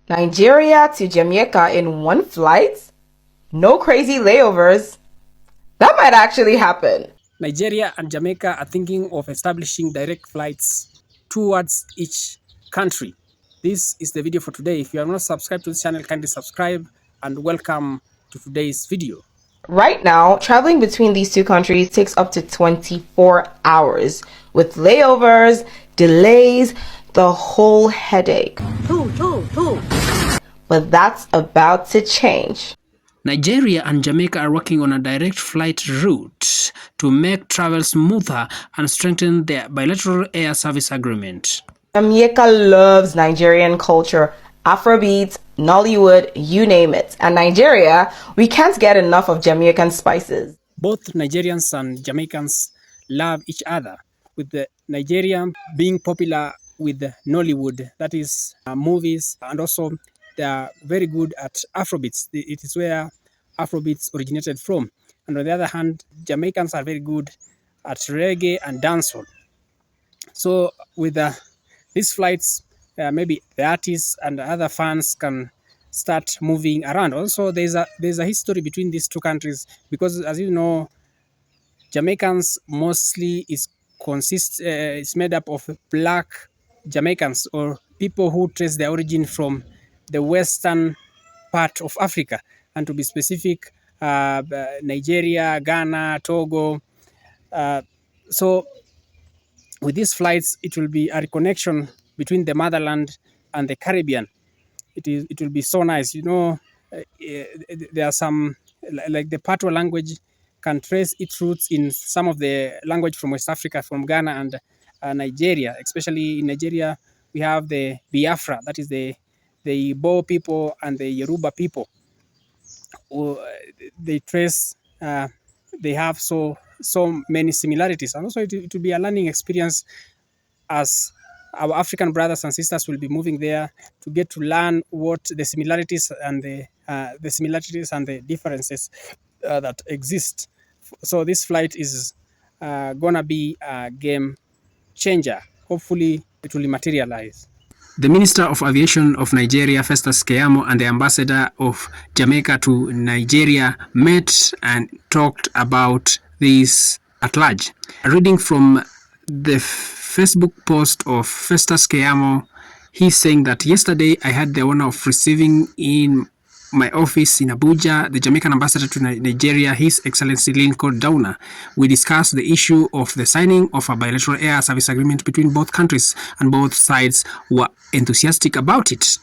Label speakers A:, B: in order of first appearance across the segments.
A: Nigeria to Jamaica in one flight? No crazy layovers. That might actually happen.
B: Nigeria and Jamaica are thinking of establishing direct flights towards each country. This is the video for today. If you are not subscribed to this channel, kindly subscribe and welcome to today's video.
A: Right now, traveling between these two countries takes up to 24 hours with layovers, delays, the whole headache. But that's about to change.
B: Nigeria and Jamaica are working on a direct flight route to make travel smoother and strengthen their bilateral air service agreement.
A: Jamaica loves Nigerian culture, Afrobeats, Nollywood, you name it. And Nigeria, we can't get enough of Jamaican spices.
B: Both Nigerians and Jamaicans love each other, with the Nigerian being popular with Nollywood, that is movies, and also they are very good at Afrobeats. It is where Afrobeats originated from. And on the other hand, Jamaicans are very good at reggae and dancehall. So with these flights, maybe the artists and other fans can start moving around. Also, there's a history between these two countries because, as you know, Jamaicans mostly is made up of black Jamaicans, or people who trace their origin from the western part of Africa, and to be specific, Nigeria, Ghana, Togo. So with these flights, it will be a reconnection between the motherland and the Caribbean. It will be so nice. You know, there are some, like the Patois language can trace its roots in some of the language from West Africa, from Ghana and Nigeria. Especially in Nigeria, we have the Biafra, that is the Igbo people and the Yoruba people. They trace, they have so many similarities, and also it will be a learning experience as our African brothers and sisters will be moving there to get to learn what the similarities and the differences that exist. So this flight is gonna be a game changer. Hopefully, it will materialize. The Minister of Aviation of Nigeria, Festus Keyamo, and the Ambassador of Jamaica to Nigeria met and talked about this at large. Reading from the Facebook post of Festus Keyamo, he's saying that yesterday I had the honor of receiving in my office in Abuja the Jamaican Ambassador to Nigeria, His Excellency Lincoln Downer. We discussed the issue of the signing of a bilateral air service agreement between both countries, and both sides were enthusiastic about it.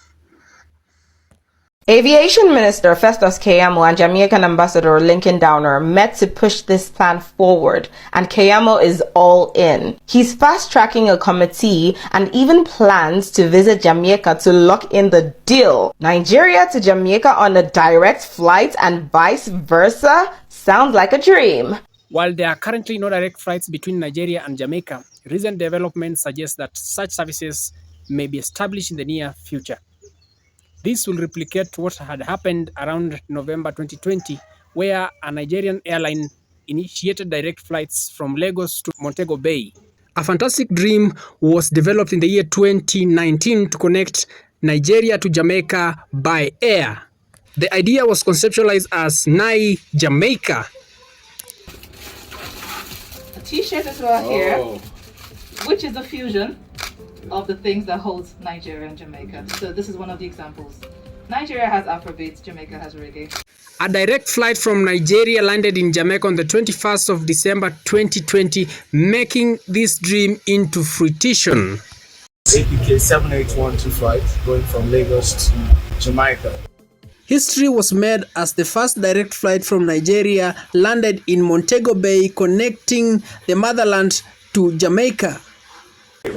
A: Aviation Minister Festus Keyamo and Jamaican Ambassador Lincoln Downer met to push this plan forward, and Keyamo is all in. He's fast-tracking a committee and even plans to visit Jamaica to lock in the deal. Nigeria to Jamaica on a direct flight and vice versa sounds like a dream.
B: While there are currently no direct flights between Nigeria and Jamaica, recent developments suggest that such services may be established in the near future. This will replicate what had happened around November 2020, where a Nigerian airline initiated direct flights from Lagos to Montego Bay. A fantastic dream was developed in the year 2019 to connect Nigeria to Jamaica by air. The idea was conceptualized as Jamaica.
C: A t-shirt as well here, which is a fusion of the things that holds Nigeria and Jamaica. So this is one of the examples. Nigeria has Afrobeats, Jamaica has reggae.
B: A direct flight from Nigeria landed in Jamaica on the 21st of December 2020, making this dream into fruition.
D: APK 7812 flight going from Lagos to Jamaica.
B: History was made as the first direct flight from Nigeria landed in Montego Bay, connecting the motherland to Jamaica.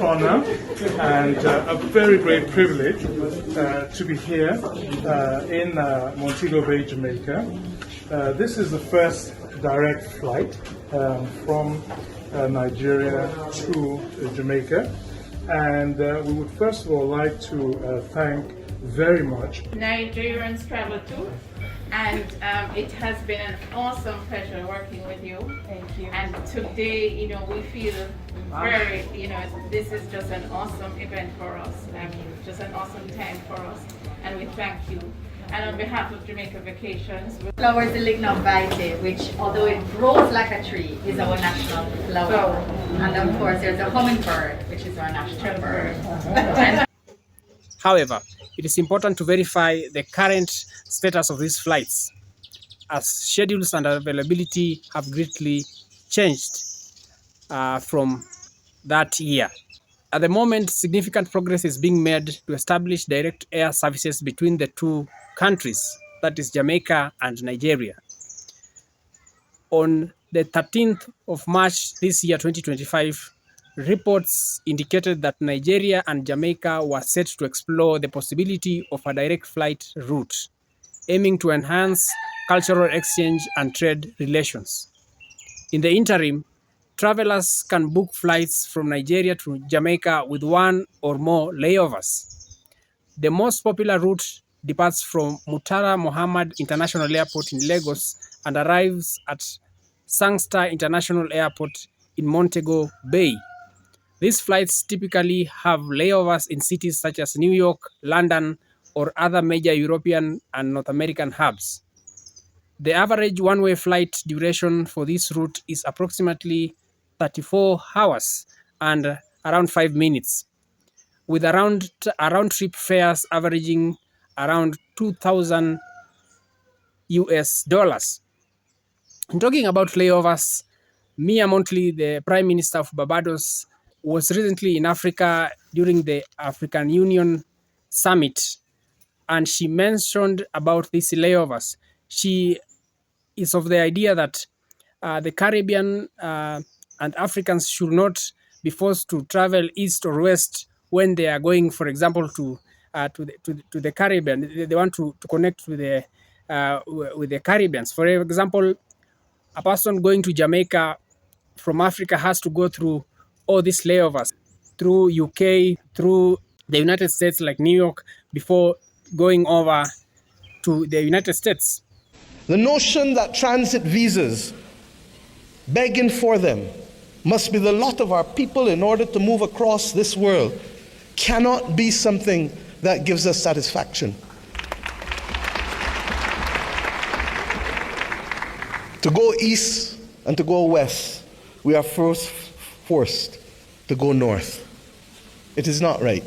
E: Honor and a very great privilege to be here in Montego Bay, Jamaica. This is the first direct flight from Nigeria to Jamaica, and we would first of all like to thank very much
F: Nigerians travel too, and it has been an awesome pleasure working with you.
C: Thank you.
F: And today, we feel very, this is just an awesome event for us. Just an awesome time for us. And and we thank you. And on behalf of Jamaica Vacations,
G: Flowers the Lignum vitae, which, although it grows like a tree, is our national flower. And of course, there's a hummingbird, which is our national bird.
B: However, it is important to verify the current status of these flights, as schedules and availability have greatly changed from that year. At the moment, significant progress is being made to establish direct air services between the two countries, that is Jamaica and Nigeria. On the 13th of March this year, 2025, reports indicated that Nigeria and Jamaica were set to explore the possibility of a direct flight route, aiming to enhance cultural exchange and trade relations. In the interim, travelers can book flights from Nigeria to Jamaica with one or more layovers. The most popular route departs from Murtala Mohammed International Airport in Lagos and arrives at Sangster International Airport in Montego Bay. These flights typically have layovers in cities such as New York, London, or other major European and North American hubs. The average one-way flight duration for this route is approximately 34 hours and around 5 minutes, with round-trip fares averaging around $2,000 US. And talking about layovers, Mia Mottley, the Prime Minister of Barbados, was recently in Africa during the African Union Summit, and she mentioned about these layovers. She is of the idea that the Caribbean and Africans should not be forced to travel east or west when they are going, for example, to the Caribbean. They want to connect with the Caribbeans. For example, a person going to Jamaica from Africa has to go through all these layovers, through UK, through the United States like New York, before going over to the United States.
H: The notion that transit visas, begging for them, must be the lot of our people in order to move across this world cannot be something that gives us satisfaction. To go east and to go west, we are first forced to go north. It is not right.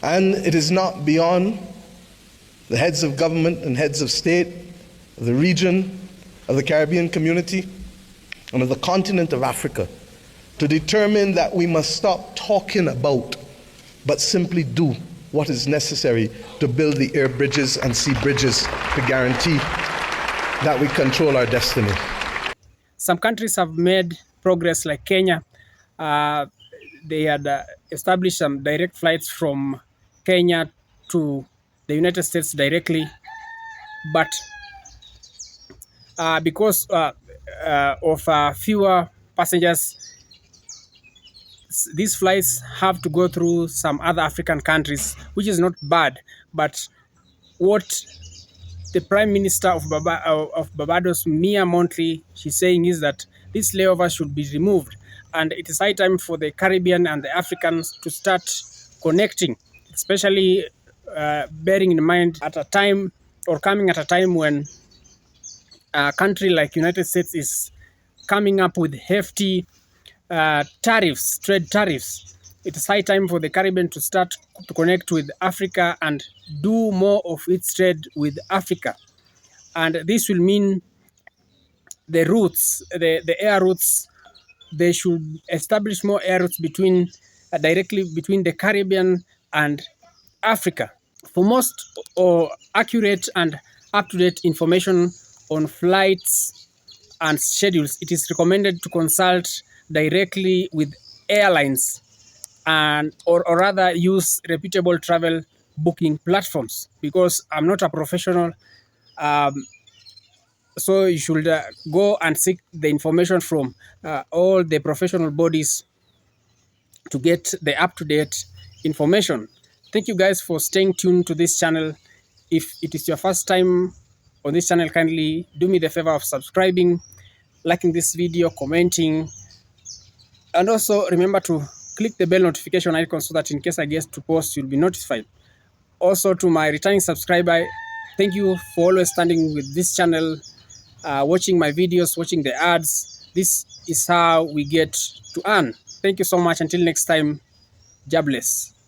H: And it is not beyond the heads of government and heads of state, of the region, of the Caribbean community, and of the continent of Africa to determine that we must stop talking about, but simply do what is necessary to build the air bridges and sea bridges to guarantee that we control our destiny.
B: Some countries have made progress, like Kenya. They had established some direct flights from Kenya to the United States directly, but because of fewer passengers, these flights have to go through some other African countries, which is not bad. But what the Prime Minister of Barbados, Mia Mottley, she's saying is that this layover should be removed, and it is high time for the Caribbean and the Africans to start connecting, especially bearing in mind at a time, or coming at a time, when a country like United States is coming up with hefty tariffs, trade tariffs. It is high time for the Caribbean to start to connect with Africa and do more of its trade with Africa. And this will mean the routes, the air routes, they should establish more air routes between directly between the Caribbean and Africa. For most accurate and up-to-date information on flights and schedules, it is recommended to consult directly with airlines and or rather use reputable travel booking platforms, because I'm not a professional, so you should go and seek the information from all the professional bodies to get the up-to-date information. Thank you guys for staying tuned to this channel. If it is your first time on this channel, kindly do me the favor of subscribing, liking this video, commenting, and also remember to click the bell notification icon so that in case I get to post, you'll be notified. Also to my returning subscriber, thank you for always standing with this channel, watching my videos, watching the ads. This is how we get to earn. Thank you so much. Until next time, God bless.